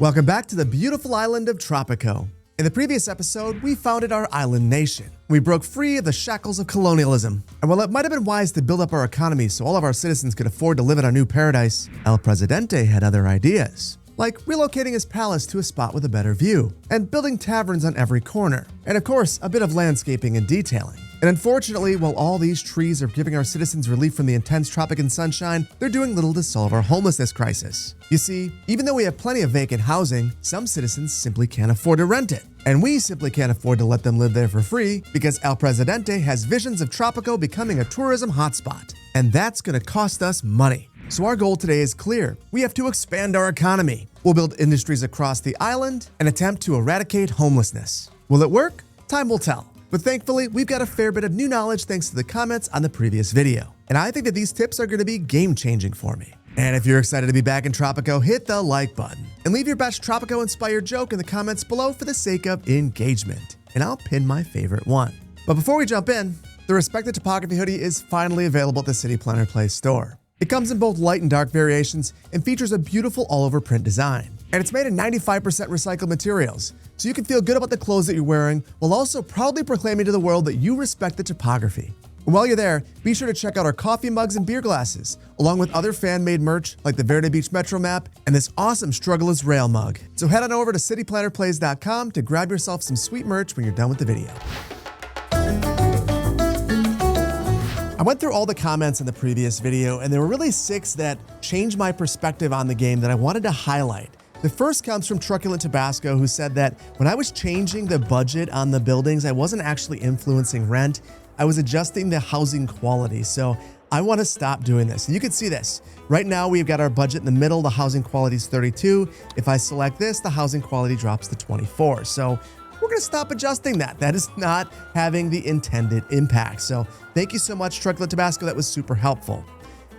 Welcome back to the beautiful island of Tropico. In the previous episode, we founded our island nation. We broke free of the shackles of colonialism. And while it might have been wise to build up our economy so all of our citizens could afford to live in our new paradise, El Presidente had other ideas, like relocating his palace to a spot with a better view, and building taverns on every corner, and of course, a bit of landscaping and detailing. And unfortunately, while all these trees are giving our citizens relief from the intense tropican sunshine, they're doing little to solve our homelessness crisis. You see, even though we have plenty of vacant housing, some citizens simply can't afford to rent it. And we simply can't afford to let them live there for free because El Presidente has visions of Tropico becoming a tourism hotspot. And that's gonna cost us money. So our goal today is clear. We have to expand our economy. We'll build industries across the island and attempt to eradicate homelessness. Will it work? Time will tell. But thankfully, we've got a fair bit of new knowledge thanks to the comments on the previous video. And I think that these tips are going to be game-changing for me. And if you're excited to be back in Tropico, hit the like button. And leave your best Tropico-inspired joke in the comments below for the sake of engagement. And I'll pin my favorite one. But before we jump in, the Respected Topography hoodie is finally available at the City Planner Play store. It comes in both light and dark variations and features a beautiful all-over print design. And it's made in 95% recycled materials, so you can feel good about the clothes that you're wearing while also proudly proclaiming to the world that you respect the topography. And while you're there, be sure to check out our coffee mugs and beer glasses, along with other fan-made merch like the Verde Beach Metro map and this awesome Struggle is Rail mug. So head on over to cityplannerplays.com to grab yourself some sweet merch when you're done with the video. I went through all the comments in the previous video, and there were really 6 that changed my perspective on the game that I wanted to highlight. The first comes from Truculent Tabasco, who said that when I was changing the budget on the buildings, I wasn't actually influencing rent. I was adjusting the housing quality. So I want to stop doing this. And you can see this. Right now, we've got our budget in the middle. The housing quality is 32. If I select this, the housing quality drops to 24. So we're going to stop adjusting that. That is not having the intended impact. So thank you so much, Truculent Tabasco. That was super helpful.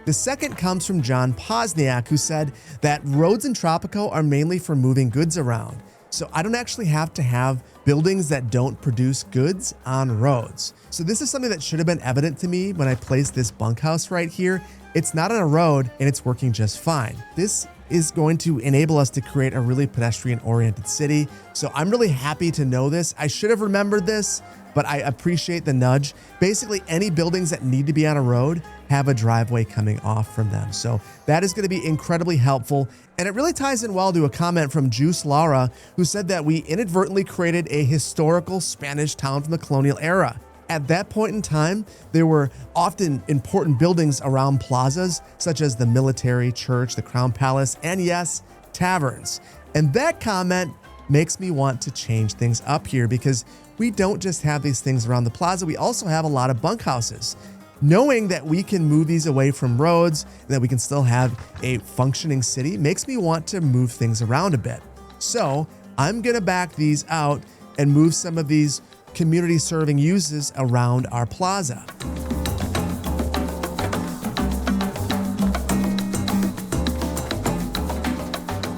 The second comes from John Posniak, who said that roads in Tropico are mainly for moving goods around. So I don't actually have to have buildings that don't produce goods on roads. So this is something that should have been evident to me when I placed this bunkhouse right here. It's not on a road and it's working just fine. This is going to enable us to create a really pedestrian-oriented city. So I'm really happy to know this. I should have remembered this, but I appreciate the nudge. Basically, any buildings that need to be on a road have a driveway coming off from them. So that is going to be incredibly helpful. And it really ties in well to a comment from Juice Lara, who said that we inadvertently created a historical Spanish town from the colonial era. At that point in time, there were often important buildings around plazas, such as the military, church, the Crown Palace, and yes, taverns. And that comment makes me want to change things up here because we don't just have these things around the plaza, we also have a lot of bunkhouses. Knowing that we can move these away from roads and that we can still have a functioning city makes me want to move things around a bit. So I'm gonna back these out and move some of these community serving uses around our plaza.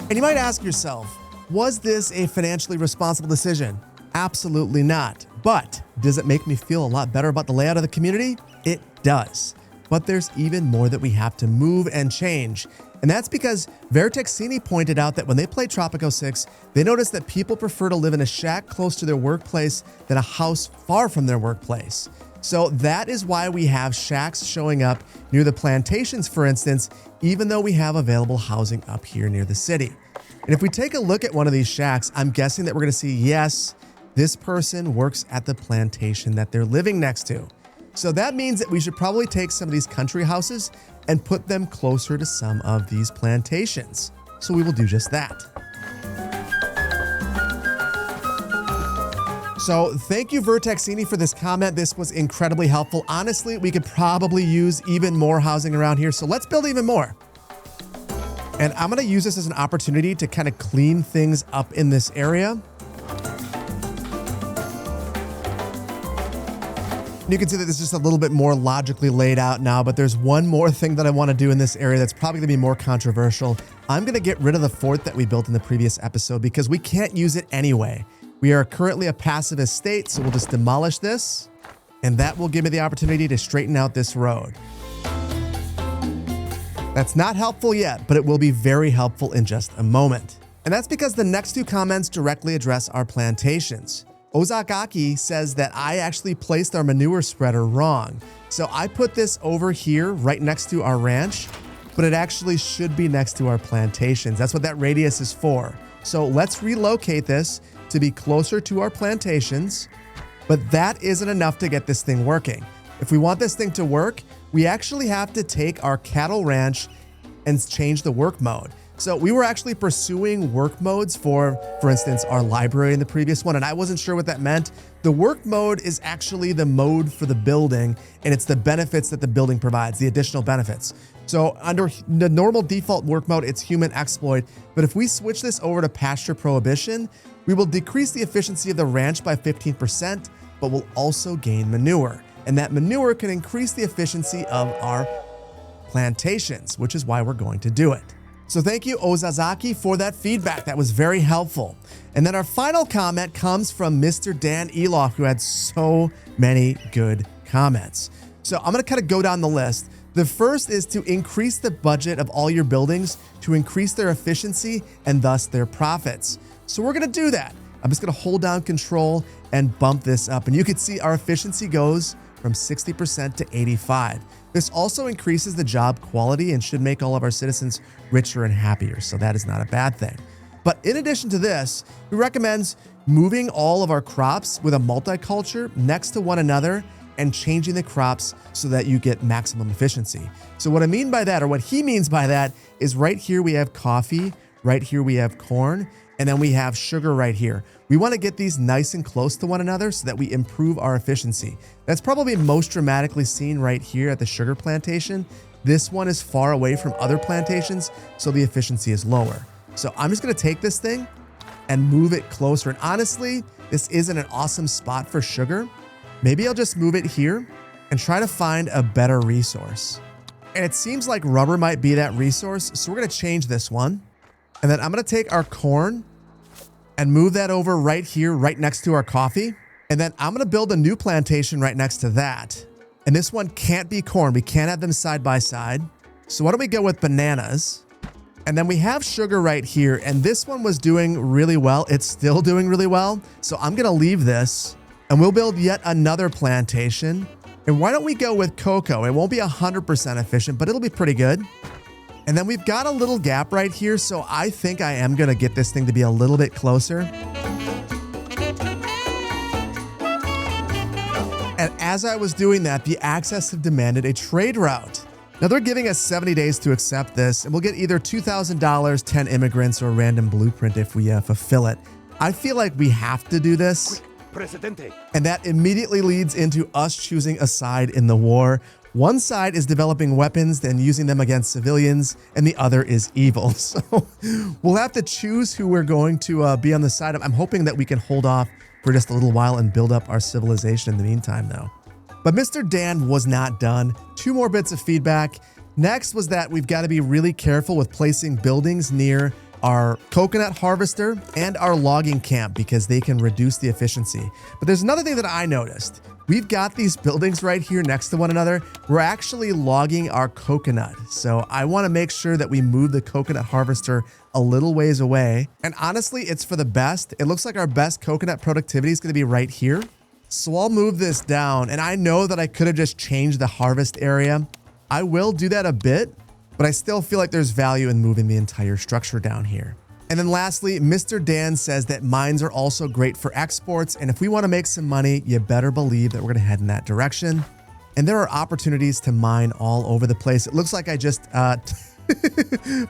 And you might ask yourself, was this a financially responsible decision? Absolutely not. But does it make me feel a lot better about the layout of the community? It does. But there's even more that we have to move and change. And that's because Vertexini pointed out that when they played Tropico 6, they noticed that people prefer to live in a shack close to their workplace than a house far from their workplace. So that is why we have shacks showing up near the plantations, for instance, even though we have available housing up here near the city. And if we take a look at one of these shacks, I'm guessing that we're going to see, yes, this person works at the plantation that they're living next to. So that means that we should probably take some of these country houses and put them closer to some of these plantations. So we will do just that. So thank you, Vertexini, for this comment. This was incredibly helpful. Honestly, we could probably use even more housing around here. So let's build even more. And I'm going to use this as an opportunity to kind of clean things up in this area. You can see that this is just a little bit more logically laid out now, but there's one more thing that I want to do in this area that's probably going to be more controversial. I'm going to get rid of the fort that we built in the previous episode because we can't use it anyway. We are currently a passive estate, so we'll just demolish this, and that will give me the opportunity to straighten out this road. That's not helpful yet, but it will be very helpful in just a moment. And that's because the next two comments directly address our plantations. Ozakaki says that I actually placed our manure spreader wrong. So I put this over here right next to our ranch, but it actually should be next to our plantations. That's what that radius is for. So let's relocate this to be closer to our plantations, but that isn't enough to get this thing working. If we want this thing to work, we actually have to take our cattle ranch and change the work mode. So we were actually pursuing work modes for instance, our library in the previous one, and I wasn't sure what that meant. The work mode is actually the mode for the building, and it's the benefits that the building provides, the additional benefits. So under the normal default work mode, it's human exploit, but if we switch this over to pasture prohibition, we will decrease the efficiency of the ranch by 15%, but we'll also gain manure. And that manure can increase the efficiency of our plantations, which is why we're going to do it. So thank you, Ozazaki, for that feedback. That was very helpful. And then our final comment comes from Mr. Dan Eloff, who had so many good comments. So I'm going to kind of go down the list. The first is to increase the budget of all your buildings to increase their efficiency and thus their profits. So we're going to do that. I'm just going to hold down control and bump this up. And you can see our efficiency goes from 60% to 85%. This also increases the job quality and should make all of our citizens richer and happier. So that is not a bad thing. But in addition to this, we recommend moving all of our crops with a multiculture next to one another and changing the crops so that you get maximum efficiency. So what I mean by that, or what he means by that, is right here we have coffee, right here we have corn, and then we have sugar right here. We want to get these nice and close to one another so that we improve our efficiency. That's probably most dramatically seen right here at the sugar plantation. This one is far away from other plantations, so the efficiency is lower. So I'm just going to take this thing and move it closer. And honestly, this isn't an awesome spot for sugar. Maybe I'll just move it here and try to find a better resource. And it seems like rubber might be that resource, so we're going to change this one. And then I'm going to take our corn and move that over right here, right next to our coffee. And then I'm going to build a new plantation right next to that. And this one can't be corn. We can't have them side by side. So why don't we go with bananas? And then we have sugar right here. And this one was doing really well. It's still doing really well. So I'm going to leave this and we'll build yet another plantation. And why don't we go with cocoa? It won't be 100% efficient, but it'll be pretty good. And then we've got a little gap right here, so I think I am going to get this thing to be a little bit closer. And as I was doing that, the Access have demanded a trade route. Now they're giving us 70 days to accept this, and we'll get either $2,000, 10 immigrants, or a random blueprint if we fulfill it. I feel like we have to do this. Presidente. And that immediately leads into us choosing a side in the war. One side is developing weapons and using them against civilians, and the other is evil. So we'll have to choose who we're going to be on the side of. I'm hoping that we can hold off for just a little while and build up our civilization in the meantime, though. But Mr. Dan was not done. Two more bits of feedback. Next was that we've got to be really careful with placing buildings near our coconut harvester and our logging camp because they can reduce the efficiency. But there's another thing that I noticed. We've got these buildings right here next to one another. We're actually logging our coconut. So I want to make sure that we move the coconut harvester a little ways away. And honestly, it's for the best. It looks like our best coconut productivity is going to be right here. So I'll move this down. And I know that I could have just changed the harvest area. I will do that a bit, but I still feel like there's value in moving the entire structure down here. And then lastly, Mr. Dan says that mines are also great for exports. And if we want to make some money, you better believe that we're going to head in that direction. And there are opportunities to mine all over the place. It looks like I just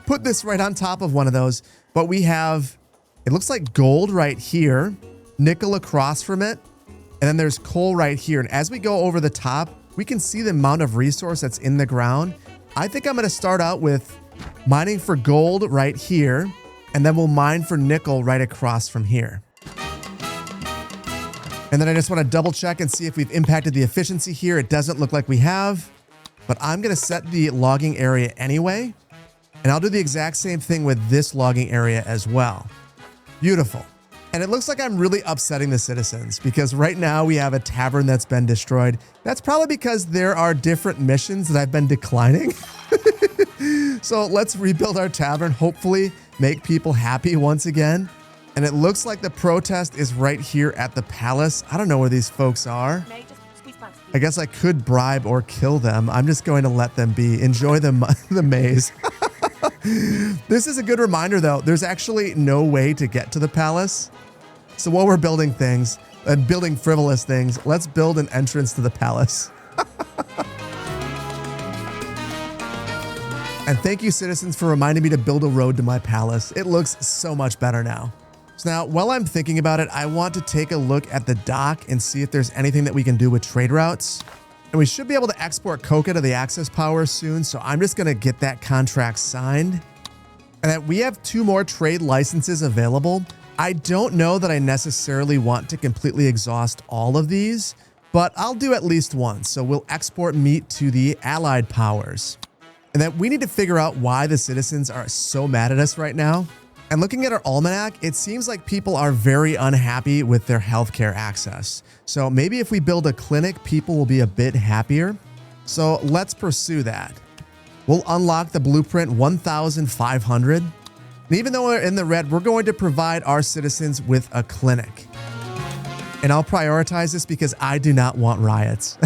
put this right on top of one of those, but we have, it looks like gold right here, nickel across from it. And then there's coal right here. And as we go over the top, we can see the amount of resource that's in the ground. I think I'm going to start out with mining for gold right here, and then we'll mine for nickel right across from here. And then I just want to double check and see if we've impacted the efficiency here. It doesn't look like we have, but I'm going to set the logging area anyway. And I'll do the exact same thing with this logging area as well. Beautiful. And it looks like I'm really upsetting the citizens because right now we have a tavern that's been destroyed. That's probably because there are different missions that I've been declining. So let's rebuild our tavern. Hopefully make people happy once again. And it looks like the protest is right here at the palace. I don't know where these folks are. I guess I could bribe or kill them. I'm just going to let them be. Enjoy the maze. This is a good reminder, though. There's actually no way to get to the palace. So while we're building things and building frivolous things, let's build an entrance to the palace. And thank you, citizens, for reminding me to build a road to my palace. It looks so much better now. So now, while I'm thinking about it, I want to take a look at the dock and see if there's anything that we can do with trade routes. And we should be able to export coca to the Access Power soon, so I'm just going to get that contract signed. And that we have 2 more trade licenses available. I don't know that I necessarily want to completely exhaust all of these, but I'll do at least one. So we'll export meat to the Allied Powers. And that we need to figure out why the citizens are so mad at us right now. And looking at our almanac, it seems like people are very unhappy with their healthcare access. So maybe if we build a clinic, people will be a bit happier. So let's pursue that. We'll unlock the blueprint 1,500. And even though we're in the red, we're going to provide our citizens with a clinic. And I'll prioritize this because I do not want riots.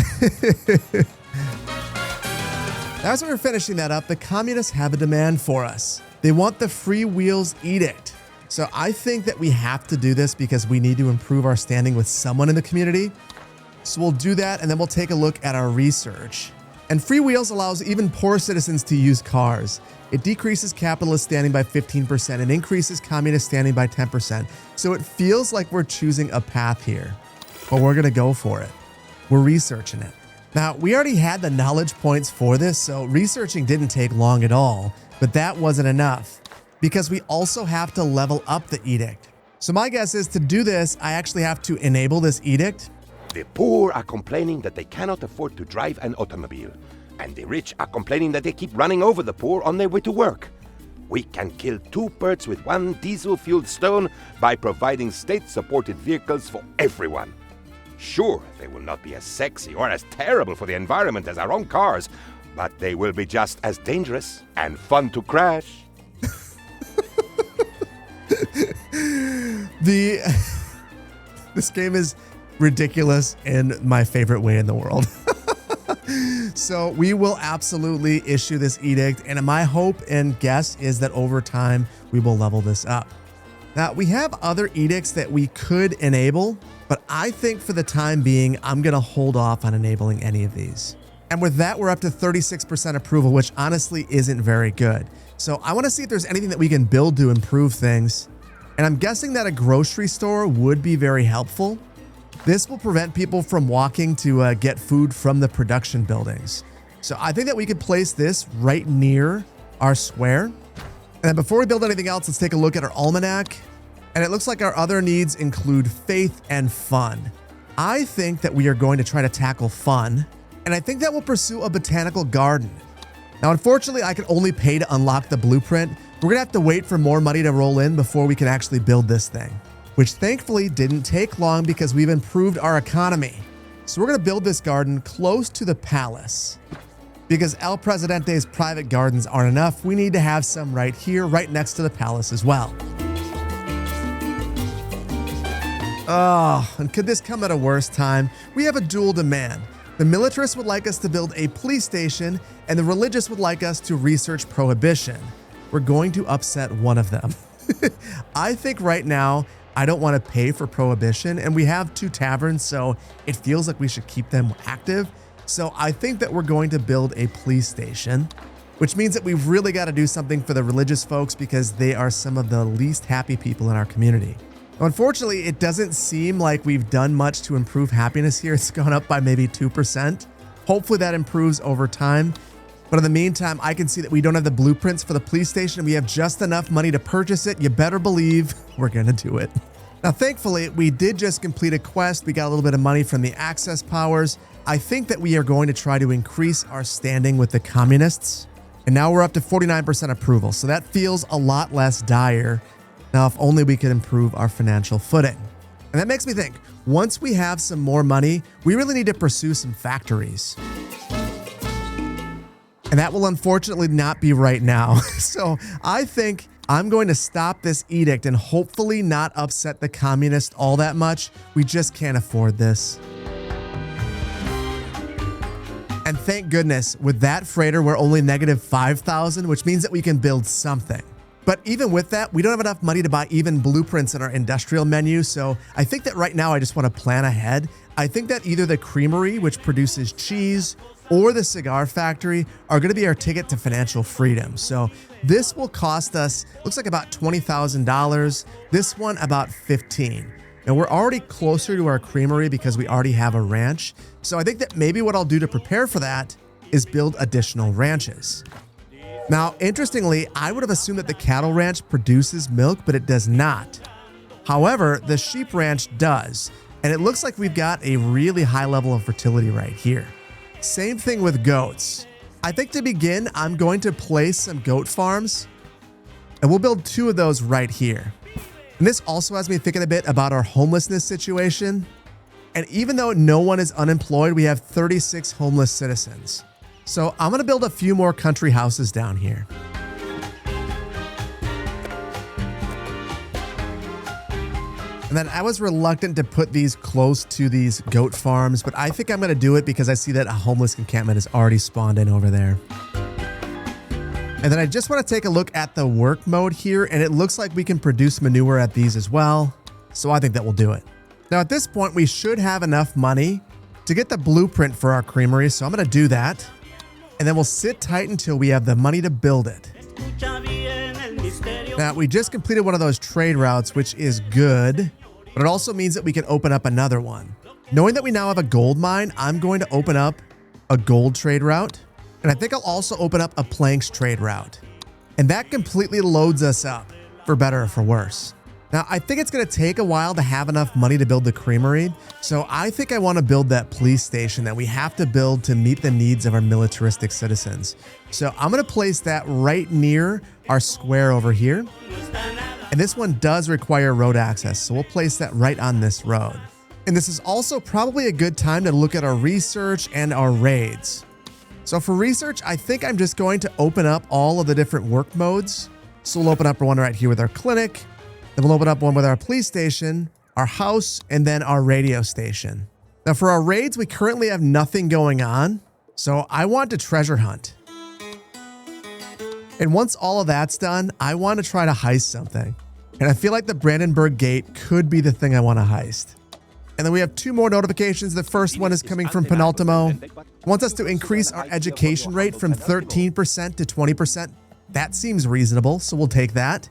As we're finishing that up, the communists have a demand for us. They want the Free Wheels Edict. So I think that we have to do this because we need to improve our standing with someone in the community. So we'll do that, and then we'll take a look at our research. And Free Wheels allows even poor citizens to use cars. It decreases capitalist standing by 15% and increases communist standing by 10%. So it feels like we're choosing a path here, but we're going to go for it. We're researching it. Now, we already had the knowledge points for this, so researching didn't take long at all. But that wasn't enough because we also have to level up the edict. So my guess is to do this, I actually have to enable this edict. The poor are complaining that they cannot afford to drive an automobile, and the rich are complaining that they keep running over the poor on their way to work. We can kill 2 birds with 1 diesel-fueled stone by providing state-supported vehicles for everyone. Sure, they will not be as sexy or as terrible for the environment as our own cars, but they will be just as dangerous and fun to crash. This game is ridiculous in my favorite way in the world. So we will absolutely issue this edict, and my hope and guess is that over time we will level this up. Now, we have other edicts that we could enable, but I think for the time being, I'm going to hold off on enabling any of these. And with that, we're up to 36% approval, which honestly isn't very good. So I want to see if there's anything that we can build to improve things. And I'm guessing that a grocery store would be very helpful. This will prevent people from walking to get food from the production buildings. So I think that we could place this right near our square. And then before we build anything else, let's take a look at our almanac. And it looks like our other needs include faith and fun. I think that we are going to try to tackle fun. And I think that we'll pursue a botanical garden. Now, unfortunately, I can only pay to unlock the blueprint. We're gonna have to wait for more money to roll in before we can actually build this thing, which thankfully didn't take long because we've improved our economy. So we're gonna build this garden close to the palace. Because El Presidente's private gardens aren't enough, we need to have some right here, right next to the palace as well. Oh, and could this come at a worse time? We have a dual demand. The militarists would like us to build a police station, and the religious would like us to research prohibition. We're going to upset one of them. I think right now, I don't want to pay for prohibition, and we have 2 taverns, so it feels like we should keep them active. So I think that we're going to build a police station, which means that we've really got to do something for the religious folks because they are some of the least happy people in our community. Unfortunately, it doesn't seem like we've done much to improve happiness here. It's gone up by maybe 2%. Hopefully that improves over time. But in the meantime, I can see that we don't have the blueprints for the police station. We have just enough money to purchase it. You better believe we're going to do it. Now, thankfully, we did just complete a quest. We got a little bit of money from the Access Powers. I think that we are going to try to increase our standing with the communists. And now we're up to 49% approval. So that feels a lot less dire. Now, if only we could improve our financial footing. And that makes me think, once we have some more money, we really need to pursue some factories. And that will unfortunately not be right now. So I think I'm going to stop this edict and hopefully not upset the communists all that much. We just can't afford this. And thank goodness, with that freighter, we're only negative 5,000, which means that we can build something. But even with that, we don't have enough money to buy even blueprints in our industrial menu. So I think that right now I just want to plan ahead. I think that either the creamery, which produces cheese, or the cigar factory are going to be our ticket to financial freedom. So this will cost us, looks like about $20,000. This one about 15. And we're already closer to our creamery because we already have a ranch. So I think that maybe what I'll do to prepare for that is build additional ranches. Now, interestingly, I would have assumed that the cattle ranch produces milk, but it does not. However, the sheep ranch does. And it looks like we've got a really high level of fertility right here. Same thing with goats. I think to begin, I'm going to place some goat farms, and we'll build 2 of those right here. And this also has me thinking a bit about our homelessness situation. And even though no one is unemployed, we have 36 homeless citizens. So I'm going to build a few more country houses down here. And then I was reluctant to put these close to these goat farms, but I think I'm going to do it because I see that a homeless encampment is already spawned in over there. And then I just want to take a look at the work mode here, and it looks like we can produce manure at these as well. So I think that will do it. Now at this point, we should have enough money to get the blueprint for our creamery. So I'm going to do that. And then we'll sit tight until we have the money to build it. Now, we just completed one of those trade routes, which is good, but it also means that we can open up another one. Knowing that we now have a gold mine, I'm going to open up a gold trade route, and I think I'll also open up a planks trade route. And that completely loads us up, for better or for worse. Now, I think it's going to take a while to have enough money to build the creamery, so I think I want to build that police station that we have to build to meet the needs of our militaristic citizens. So I'm going to place that right near our square over here. And this one does require road access, so we'll place that right on this road. And this is also probably a good time to look at our research and our raids. So for research, I think I'm just going to open up all of the different work modes. So we'll open up one right here with our clinic. Then we'll open up one with our police station, our house, and then our radio station. Now for our raids, we currently have nothing going on. So I want to treasure hunt. And once all of that's done, I want to try to heist something. And I feel like the Brandenburg Gate could be the thing I want to heist. And then we have 2 more notifications. The first one is coming from Penultimo. It wants us to increase our education rate from 13% to 20%. That seems reasonable, so we'll take that.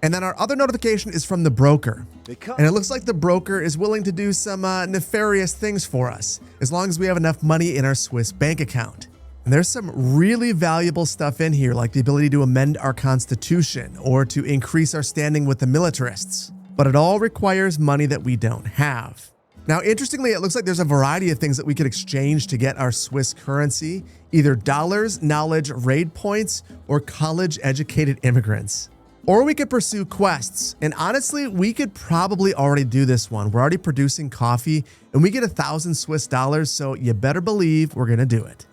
And then our other notification is from the broker. And it looks like the broker is willing to do some nefarious things for us, as long as we have enough money in our Swiss bank account. And there's some really valuable stuff in here, like the ability to amend our constitution or to increase our standing with the militarists. But it all requires money that we don't have. Now, interestingly, it looks like there's a variety of things that we could exchange to get our Swiss currency, either dollars, knowledge, raid points, or college-educated immigrants. Or we could pursue quests. And honestly, we could probably already do this one. We're already producing coffee and we get 1,000 Swiss dollars. So you better believe we're going to do it.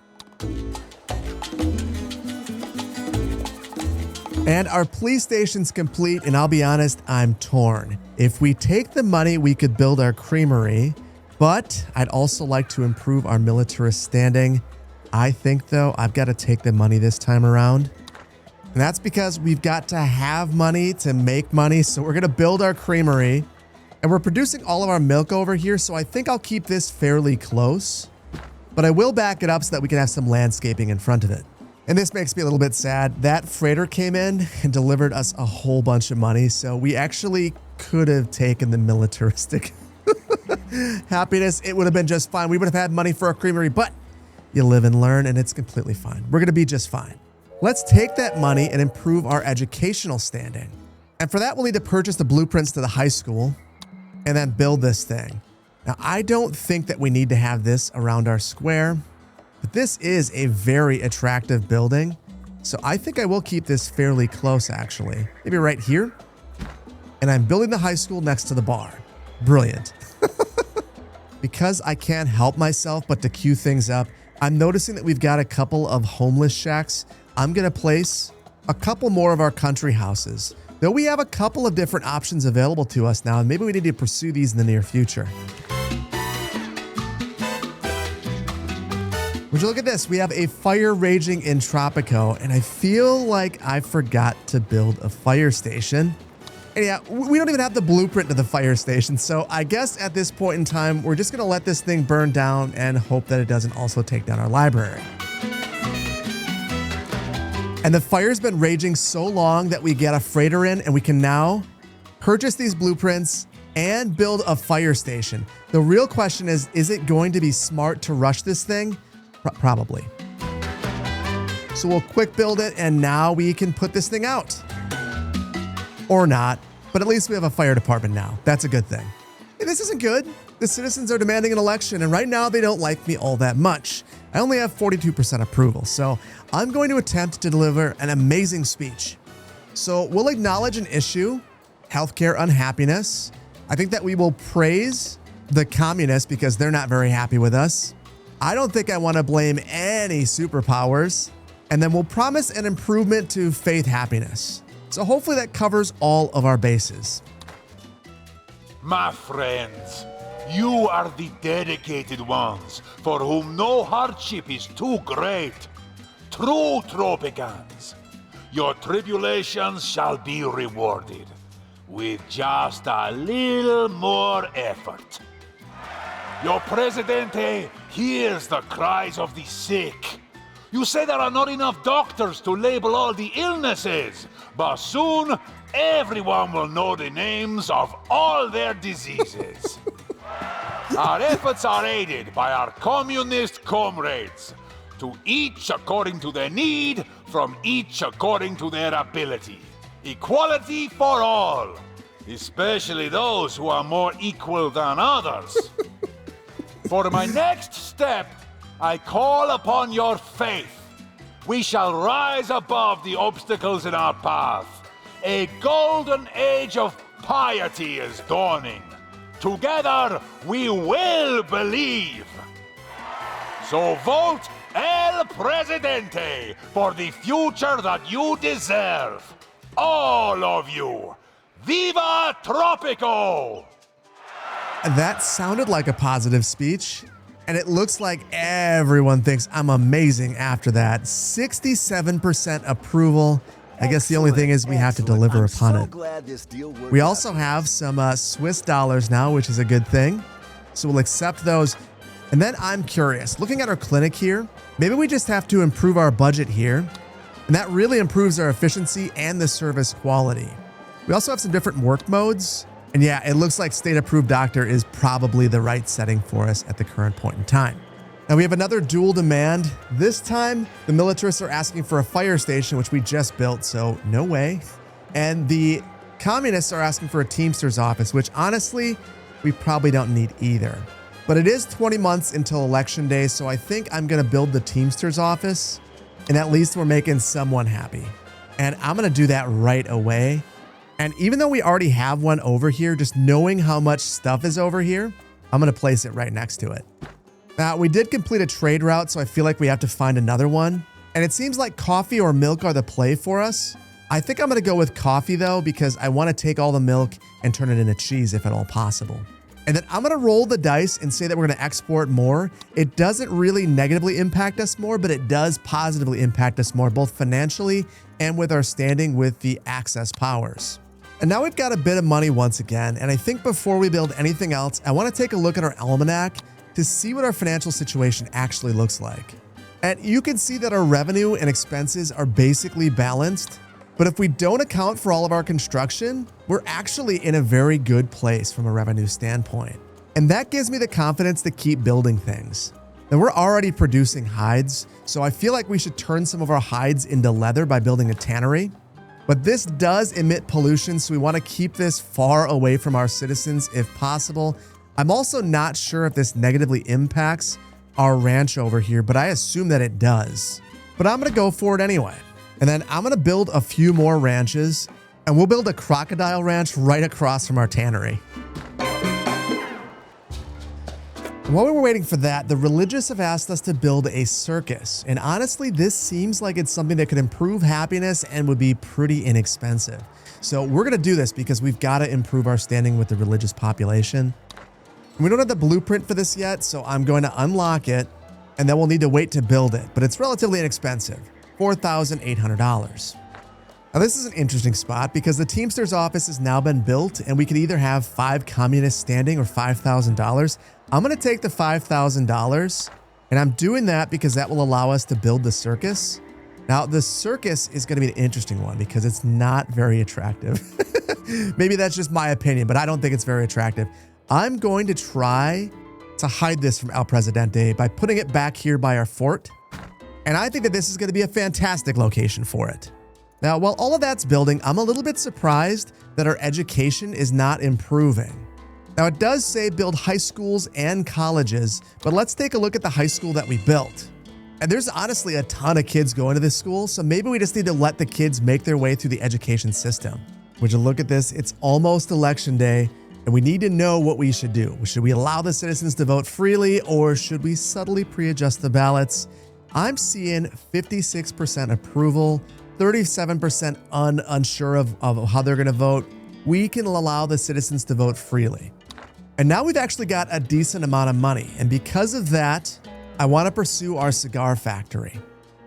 And our police station's complete. And I'll be honest, I'm torn. If we take the money, we could build our creamery, but I'd also like to improve our militarist standing. I think though, I've got to take the money this time around. And that's because we've got to have money to make money. So we're going to build our creamery and we're producing all of our milk over here. So I think I'll keep this fairly close, but I will back it up so that we can have some landscaping in front of it. And this makes me a little bit sad. That freighter came in and delivered us a whole bunch of money. So we actually could have taken the militaristic happiness. It would have been just fine. We would have had money for our creamery, but you live and learn and it's completely fine. We're going to be just fine. Let's take that money and improve our educational standing. And for that, we'll need to purchase the blueprints to the high school and then build this thing. Now, I don't think that we need to have this around our square, but this is a very attractive building. So I think I will keep this fairly close, actually. Maybe right here. And I'm building the high school next to the bar. Brilliant. Because I can't help myself but to queue things up, I'm noticing that we've got a couple of homeless shacks. I'm going to place a couple more of our country houses, though we have a couple of different options available to us now, and maybe we need to pursue these in the near future. Would you look at this? We have a fire raging in Tropico, and I feel like I forgot to build a fire station. And yeah, we don't even have the blueprint to the fire station, so I guess at this point in time, we're just gonna let this thing burn down and hope that it doesn't also take down our library. And the fire's been raging so long that we get a freighter in, and we can now purchase these blueprints and build a fire station. The real question is it going to be smart to rush this thing? Probably. So we'll quick build it, and now we can put this thing out. Or not, but at least we have a fire department now. That's a good thing. Hey, this isn't good. The citizens are demanding an election, and right now they don't like me all that much. I only have 42% approval, so I'm going to attempt to deliver an amazing speech. So we'll acknowledge an issue, healthcare unhappiness. I think that we will praise the communists because they're not very happy with us. I don't think I want to blame any superpowers. And then we'll promise an improvement to faith happiness. So hopefully that covers all of our bases. My friends, you are the dedicated ones for whom no hardship is too great. True Tropicans, your tribulations shall be rewarded with just a little more effort. Your Presidente hears the cries of the sick. You say there are not enough doctors to label all the illnesses, but soon everyone will know the names of all their diseases. Our efforts are aided by our communist comrades, to each according to their need, from each according to their ability. Equality for all, especially those who are more equal than others. For my next step, I call upon your faith. We shall rise above the obstacles in our path. A golden age of piety is dawning. Together, we will believe. So vote El Presidente for the future that you deserve. All of you. Viva Tropico! That sounded like a positive speech, and it looks like everyone thinks I'm amazing after that. 67% approval. I guess the only thing is we have to deliver upon it. We also have some Swiss dollars now, which is a good thing. So we'll accept those. And then I'm curious, looking at our clinic here, maybe we just have to improve our budget here. And that really improves our efficiency and the service quality. We also have some different work modes. And yeah, it looks like state-approved doctor is probably the right setting for us at the current point in time. Now we have another dual demand. This time, the militarists are asking for a fire station, which we just built, so no way. And the communists are asking for a Teamsters office, which honestly, we probably don't need either. But it is 20 months until election day, so I think I'm gonna build the Teamsters office, and at least we're making someone happy. And I'm gonna do that right away. And even though we already have one over here, just knowing how much stuff is over here, I'm gonna place it right next to it. Now, we did complete a trade route, so I feel like we have to find another one. And it seems like coffee or milk are the play for us. I think I'm gonna go with coffee though, because I wanna take all the milk and turn it into cheese if at all possible. And then I'm gonna roll the dice and say that we're gonna export more. It doesn't really negatively impact us more, but it does positively impact us more, both financially and with our standing with the access powers. And now we've got a bit of money once again, and I think before we build anything else, I want to take a look at our almanac to see what our financial situation actually looks like. And you can see that our revenue and expenses are basically balanced, but if we don't account for all of our construction, we're actually in a very good place from a revenue standpoint. And that gives me the confidence to keep building things. And we're already producing hides, so I feel like we should turn some of our hides into leather by building a tannery. But this does emit pollution, so we want to keep this far away from our citizens if possible. I'm also not sure if this negatively impacts our ranch over here, but I assume that it does. But I'm going to go for it anyway. And then I'm going to build a few more ranches, and we'll build a crocodile ranch right across from our tannery. While we were waiting for that, the religious have asked us to build a circus. And honestly, this seems like it's something that could improve happiness and would be pretty inexpensive. So we're going to do this because we've got to improve our standing with the religious population. We don't have the blueprint for this yet, so I'm going to unlock it, and then we'll need to wait to build it. But it's relatively inexpensive, $4,800. Now this is an interesting spot because the Teamsters office has now been built, and we could either have 5 communists standing or $5,000. I'm going to take the $5,000, and I'm doing that because that will allow us to build the circus. Now, the circus is going to be an interesting one because it's not very attractive. Maybe that's just my opinion, but I don't think it's very attractive. I'm going to try to hide this from El Presidente by putting it back here by our fort. And I think that this is going to be a fantastic location for it. Now, while all of that's building, I'm a little bit surprised that our education is not improving. Now, it does say build high schools and colleges, but let's take a look at the high school that we built. And there's honestly a ton of kids going to this school, so maybe we just need to let the kids make their way through the education system. Would you look at this? It's almost election day, and we need to know what we should do. Should we allow the citizens to vote freely, or should we subtly pre-adjust the ballots? I'm seeing 56% approval, 37% unsure of how they're going to vote. We can allow the citizens to vote freely. And now we've actually got a decent amount of money, and because of that, I want to pursue our cigar factory.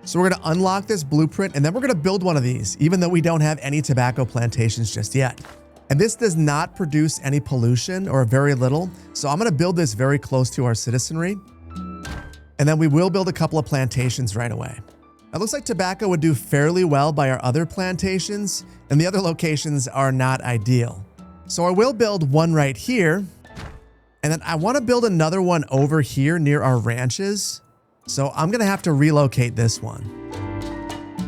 So we're going to unlock this blueprint, and then we're going to build one of these, even though we don't have any tobacco plantations just yet. And this does not produce any pollution or very little. So I'm going to build this very close to our citizenry. And then we will build a couple of plantations right away. It looks like tobacco would do fairly well by our other plantations, and the other locations are not ideal. So I will build one right here. And then I want to build another one over here near our ranches. So I'm going to have to relocate this one.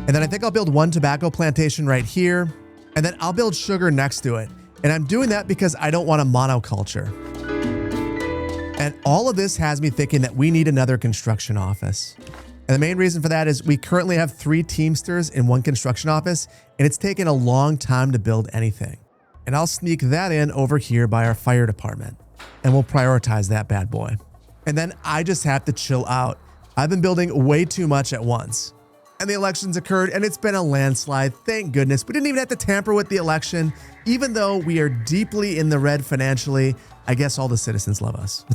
And then I think I'll build one tobacco plantation right here. And then I'll build sugar next to it. And I'm doing that because I don't want a monoculture. And all of this has me thinking that we need another construction office. And the main reason for that is we currently have 3 Teamsters in one construction office, and it's taken a long time to build anything. And I'll sneak that in over here by our fire department. And we'll prioritize that bad boy. And then I just have to chill out. I've been building way too much at once. And the elections occurred, and it's been a landslide. Thank goodness. We didn't even have to tamper with the election. Even though we are deeply in the red financially, I guess all the citizens love us.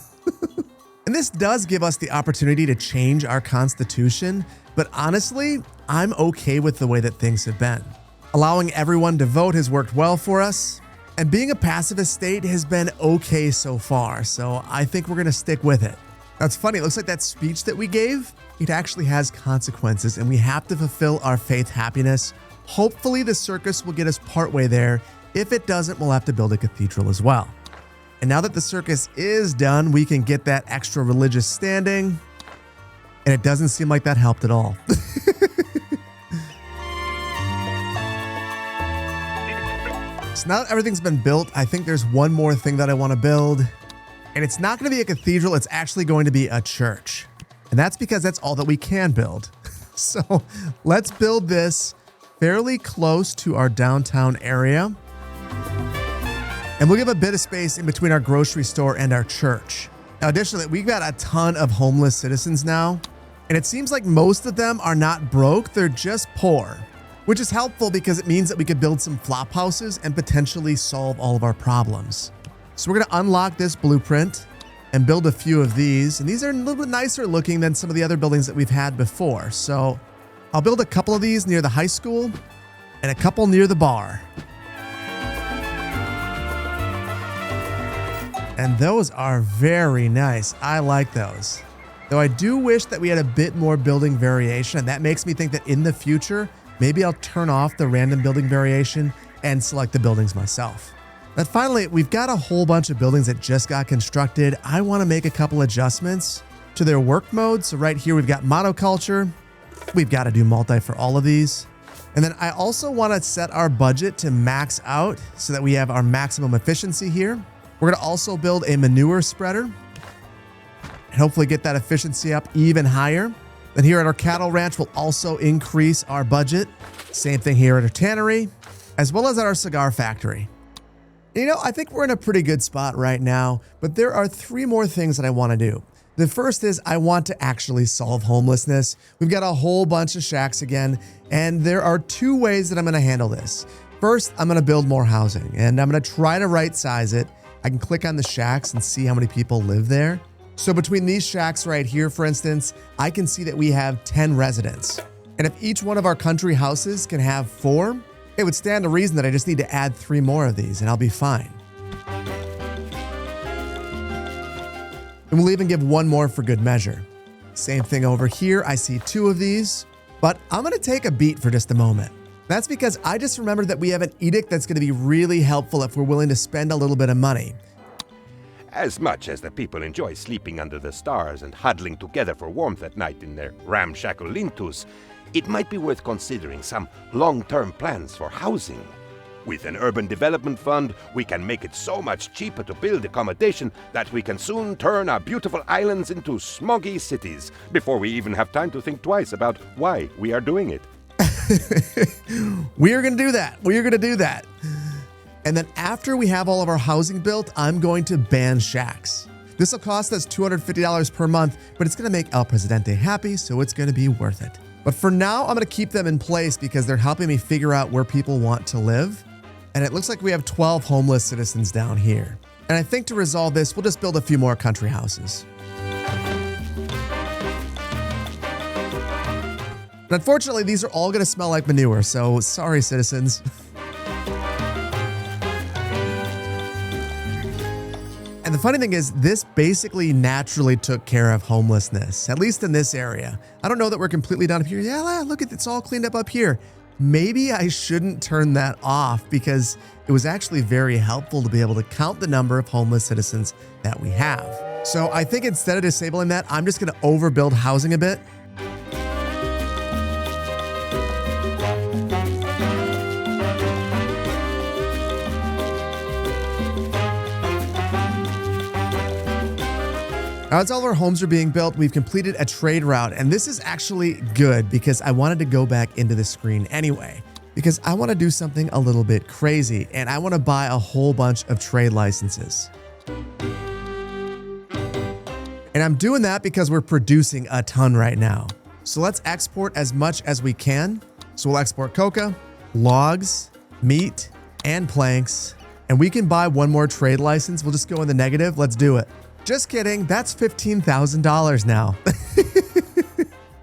And this does give us the opportunity to change our constitution. But honestly, I'm okay with the way that things have been. Allowing everyone to vote has worked well for us. And being a pacifist state has been okay so far, so I think we're going to stick with it. That's funny. It looks like that speech that we gave, it actually has consequences, and we have to fulfill our faith happiness. Hopefully the circus will get us partway there. If it doesn't, we'll have to build a cathedral as well. And now that the circus is done, we can get that extra religious standing, and it doesn't seem like that helped at all. So now that everything's been built, I think there's one more thing that I want to build. And it's not going to be a cathedral, it's actually going to be a church. And that's because that's all that we can build. So let's build this fairly close to our downtown area. And we'll give a bit of space in between our grocery store and our church. Now, additionally, we've got a ton of homeless citizens now. And it seems like most of them are not broke, they're just poor. Which is helpful because it means that we could build some flop houses and potentially solve all of our problems. So we're going to unlock this blueprint and build a few of these. And these are a little bit nicer looking than some of the other buildings that we've had before. So I'll build a couple of these near the high school and a couple near the bar. And those are very nice. I like those. Though I do wish that we had a bit more building variation. And that makes me think that in the future, maybe I'll turn off the random building variation and select the buildings myself. But finally, we've got a whole bunch of buildings that just got constructed. I want to make a couple adjustments to their work mode. So right here, we've got monoculture. We've got to do multi for all of these. And then I also want to set our budget to max out so that we have our maximum efficiency here. We're going to also build a manure spreader and hopefully get that efficiency up even higher. Then here at our cattle ranch, we'll also increase our budget. Same thing here at our tannery, as well as at our cigar factory. You know, I think we're in a pretty good spot right now, but there are 3 more things that I want to do. The first is I want to actually solve homelessness. We've got a whole bunch of shacks again, and there are two ways that I'm going to handle this. First, I'm going to build more housing, and I'm going to try to right size it. I can click on the shacks and see how many people live there. So between these shacks right here, for instance, I can see that we have 10 residents. And if each one of our country houses can have 4, it would stand to reason that I just need to add 3 more of these and I'll be fine. And we'll even give 1 more for good measure. Same thing over here. I see 2 of these, but I'm going to take a beat for just a moment. That's because I just remembered that we have an edict that's going to be really helpful if we're willing to spend a little bit of money. As much as the people enjoy sleeping under the stars and huddling together for warmth at night in their ramshackle lean-tos, it might be worth considering some long-term plans for housing. With an urban development fund, we can make it so much cheaper to build accommodation that we can soon turn our beautiful islands into smoggy cities before we even have time to think twice about why we are doing it. We are going to do that. We are going to do that. And then after we have all of our housing built, I'm going to ban shacks. This will cost us $250 per month, but it's going to make El Presidente happy, so it's going to be worth it. But for now, I'm going to keep them in place because they're helping me figure out where people want to live. And it looks like we have 12 homeless citizens down here. And I think to resolve this, we'll just build a few more country houses. But unfortunately, these are all going to smell like manure, so sorry, citizens. And the funny thing is, this basically naturally took care of homelessness, at least in this area. I don't know that we're completely done up here. Yeah, look, it's all cleaned up here. Maybe I shouldn't turn that off because it was actually very helpful to be able to count the number of homeless citizens that we have. So I think instead of disabling that, I'm just going to overbuild housing a bit. Now, as all of our homes are being built, we've completed a trade route, and this is actually good because I wanted to go back into the screen anyway, because I want to do something a little bit crazy, and I want to buy a whole bunch of trade licenses. And I'm doing that because we're producing a ton right now. So let's export as much as we can. So we'll export coca, logs, meat, and planks, and we can buy 1 more trade license. We'll just go in the negative. Let's do it. Just kidding, that's $15,000 now.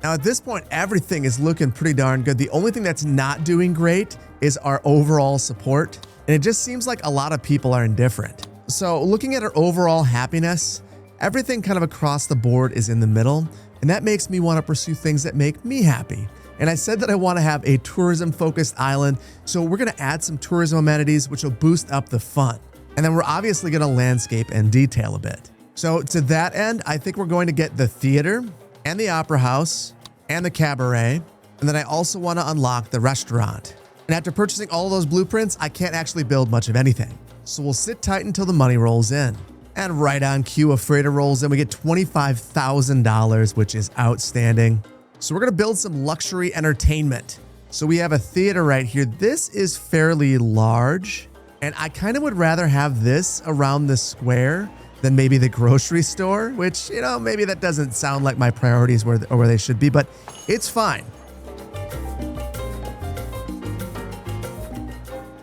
Now at this point, everything is looking pretty darn good. The only thing that's not doing great is our overall support. And it just seems like a lot of people are indifferent. So looking at our overall happiness, everything kind of across the board is in the middle. And that makes me want to pursue things that make me happy. And I said that I want to have a tourism-focused island. So we're going to add some tourism amenities, which will boost up the fun. And then we're obviously going to landscape and detail a bit. So to that end, I think we're going to get the theater and the opera house and the cabaret. And then I also want to unlock the restaurant. And after purchasing all of those blueprints, I can't actually build much of anything. So we'll sit tight until the money rolls in. And right on cue, a freighter rolls in. We get $25,000, which is outstanding. So we're going to build some luxury entertainment. So we have a theater right here. This is fairly large. And I kind of would rather have this around the square than maybe the grocery store, which, you know, maybe that doesn't sound like my priorities where they should be, but it's fine.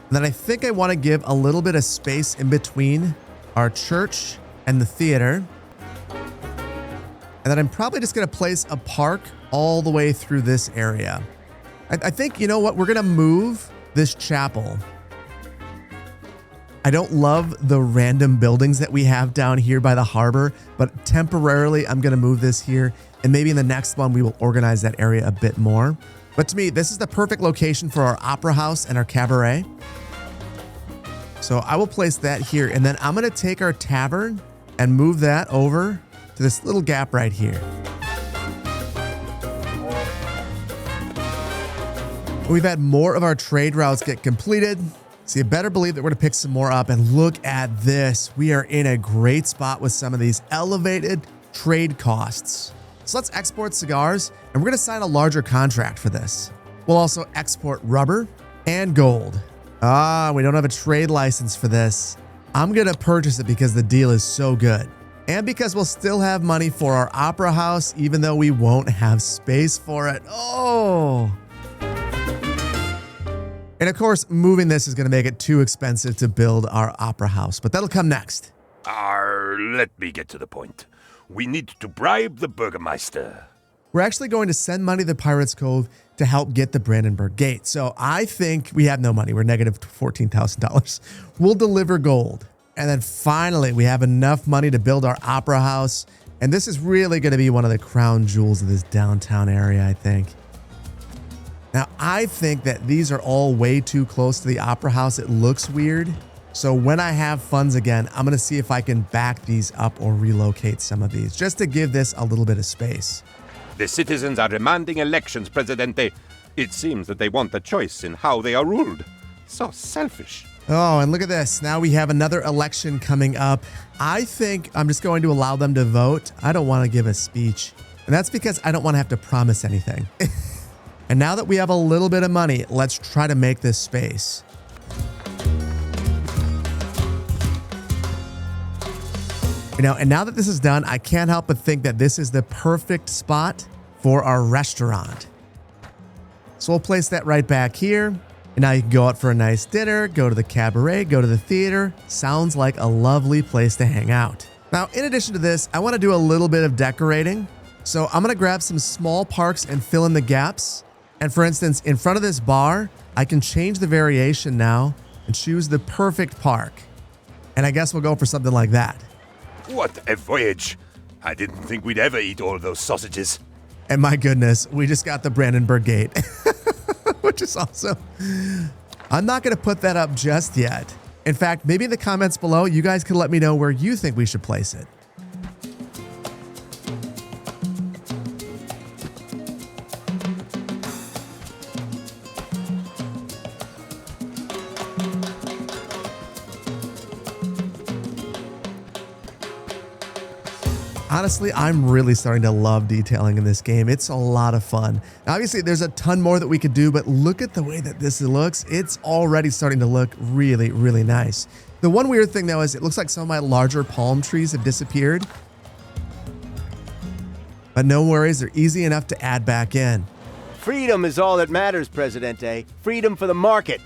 And then I think I want to give a little bit of space in between our church and the theater. And then I'm probably just going to place a park all the way through this area. I think, you know what, we're going to move this chapel. I don't love the random buildings that we have down here by the harbor, but temporarily I'm going to move this here, and maybe in the next one we will organize that area a bit more. But to me, this is the perfect location for our opera house and our cabaret. So I will place that here, and then I'm going to take our tavern and move that over to this little gap right here. We've had more of our trade routes get completed. So you better believe that we're going to pick some more up, and look at this. We are in a great spot with some of these elevated trade costs. So let's export cigars, and we're going to sign a larger contract for this. We'll also export rubber and gold. We don't have a trade license for this. I'm going to purchase it because the deal is so good. and because we'll still have money for our opera house, even though we won't have space for it. Oh. And of course, moving this is going to make it too expensive to build our opera house, but that'll come next. Let me get to the point. We need to bribe the Burgermeister. We're actually going to send money to Pirates Cove to help get the Brandenburg Gate. So I think we have no money. We're negative $14,000. We'll deliver gold. And then finally, we have enough money to build our opera house. And this is really going to be one of the crown jewels of this downtown area, I think. Now, I think that these are all way too close to the opera house. It looks weird. So when I have funds again, I'm going to see if I can back these up or relocate some of these just to give this a little bit of space. The citizens are demanding elections, Presidente. It seems that they want a choice in how they are ruled. So selfish. Oh, and look at this. Now we have another election coming up. I think I'm just going to allow them to vote. I don't want to give a speech. And that's because I don't want to have to promise anything. And now that we have a little bit of money, let's try to make this space. You know, and now that this is done, I can't help but think that this is the perfect spot for our restaurant. So we'll place that right back here. And now you can go out for a nice dinner, go to the cabaret, go to the theater. Sounds like a lovely place to hang out. Now, in addition to this, I want to do a little bit of decorating. So I'm going to grab some small parks and fill in the gaps. And for instance, in front of this bar, I can change the variation now and choose the perfect park. And I guess we'll go for something like that. What a voyage. I didn't think we'd ever eat all those sausages. And my goodness, we just got the Brandenburg Gate, which is awesome. I'm not going to put that up just yet. In fact, maybe in the comments below, you guys can let me know where you think we should place it. Honestly, I'm really starting to love detailing in this game. It's a lot of fun. Now, obviously, there's a ton more that we could do, but look at the way that this looks. It's already starting to look really, really nice. The one weird thing, though, is it looks like some of my larger palm trees have disappeared. But no worries, they're easy enough to add back in. Freedom is all that matters, Presidente. Freedom for the market.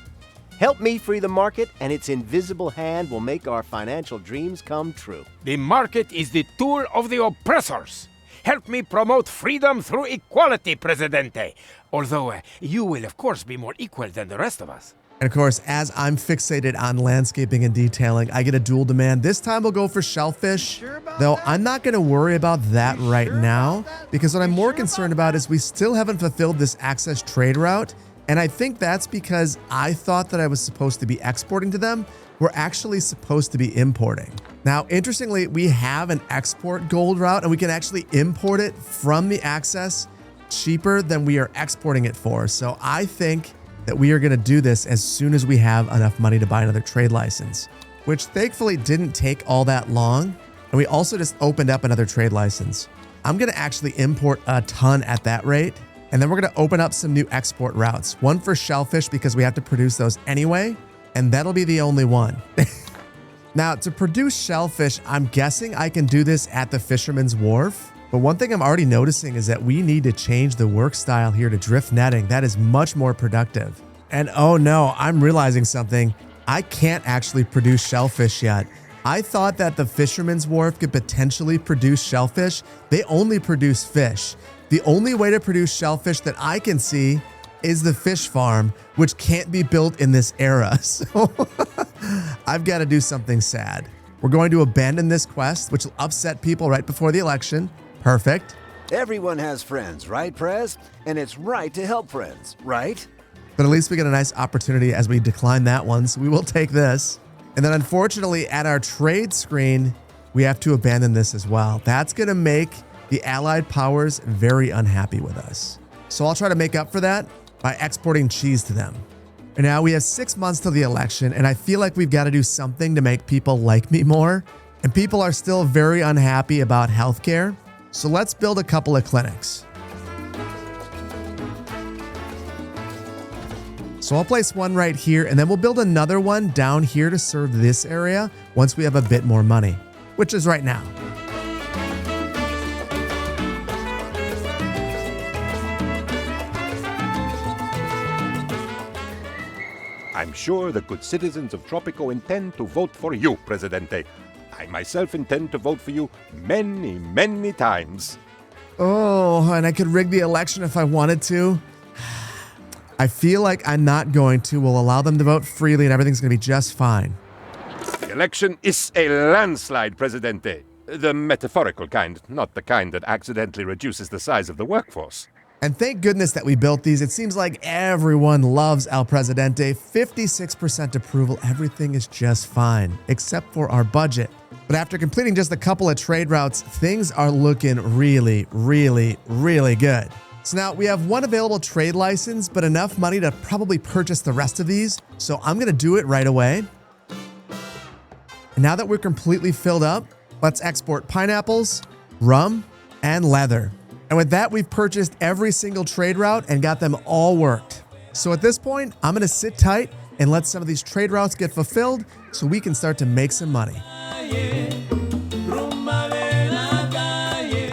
Help me free the market, and its invisible hand will make our financial dreams come true. The market is the tool of the oppressors. Help me promote freedom through equality, Presidente. Although you will, of course, be more equal than the rest of us. And of course, as I'm fixated on landscaping and detailing, I get a dual demand. This time we'll go for shellfish, though I'm not going to worry about that right now, because what I'm more concerned about is we still haven't fulfilled this access trade route. And I think that's because I thought that I was supposed to be exporting to them. We're actually supposed to be importing. Now, interestingly, we have an export gold route and we can actually import it from the access cheaper than we are exporting it for. So I think that we are going to do this as soon as we have enough money to buy another trade license, which thankfully didn't take all that long. And we also just opened up another trade license. I'm going to actually import a ton at that rate. And then we're going to open up some new export routes. One for shellfish because we have to produce those anyway. And that'll be the only one. Now, to produce shellfish, I'm guessing I can do this at the Fisherman's Wharf. But one thing I'm already noticing is that we need to change the work style here to drift netting. That is much more productive. And oh no, I'm realizing something. I can't actually produce shellfish yet. I thought that the Fisherman's Wharf could potentially produce shellfish. They only produce fish. The only way to produce shellfish that I can see is the fish farm, which can't be built in this era. So I've got to do something sad. We're going to abandon this quest, which will upset people right before the election. Perfect. Everyone has friends, right, Prez? And it's right to help friends, right? But at least we get a nice opportunity as we decline that one, so we will take this. And then unfortunately, at our trade screen, we have to abandon this as well. That's going to make the Allied powers very unhappy with us. So I'll try to make up for that by exporting cheese to them. And now we have 6 months till the election, and I feel like we've got to do something to make people like me more. And people are still very unhappy about healthcare. So let's build a couple of clinics. So I'll place one right here, and then we'll build another one down here to serve this area once we have a bit more money, which is right now. I'm sure the good citizens of Tropico intend to vote for you, Presidente. I myself intend to vote for you many, many times. Oh, and I could rig the election if I wanted to. I feel like I'm not going to. We'll allow them to vote freely and everything's going to be just fine. The election is a landslide, Presidente. The metaphorical kind, not the kind that accidentally reduces the size of the workforce. And thank goodness that we built these. It seems like everyone loves El Presidente. 56% approval. Everything is just fine, except for our budget. But after completing just a couple of trade routes, things are looking really, really, really good. So now we have one available trade license, but enough money to probably purchase the rest of these. So I'm going to do it right away. And now that we're completely filled up, let's export pineapples, rum, and leather. And with that, we've purchased every single trade route and got them all worked. So at this point, I'm going to sit tight and let some of these trade routes get fulfilled so we can start to make some money.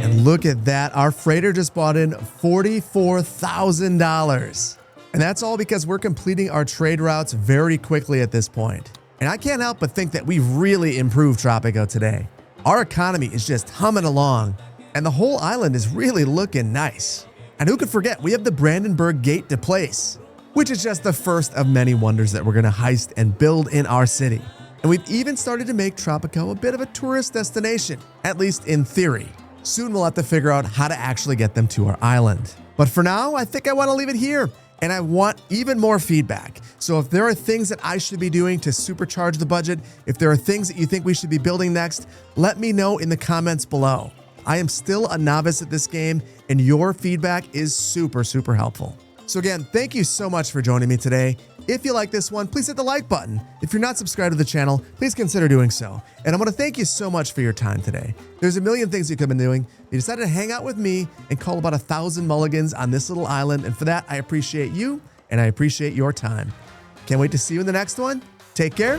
And look at that. Our freighter just brought in $44,000. And that's all because we're completing our trade routes very quickly at this point. And I can't help but think that we've really improved Tropico today. Our economy is just humming along. And the whole island is really looking nice. And who could forget, we have the Brandenburg Gate to place, which is just the first of many wonders that we're going to heist and build in our city. And we've even started to make Tropico a bit of a tourist destination, at least in theory. Soon we'll have to figure out how to actually get them to our island. But for now, I think I want to leave it here. And I want even more feedback. So if there are things that I should be doing to supercharge the budget, if there are things that you think we should be building next, let me know in the comments below. I am still a novice at this game, and your feedback is super, super helpful. So again, thank you so much for joining me today. If you like this one, please hit the like button. If you're not subscribed to the channel, please consider doing so. And I want to thank you so much for your time today. There's a million things you could have been doing. You decided to hang out with me and call about 1,000 mulligans on this little island. And for that, I appreciate you and I appreciate your time. Can't wait to see you in the next one. Take care.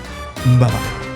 Bye-bye.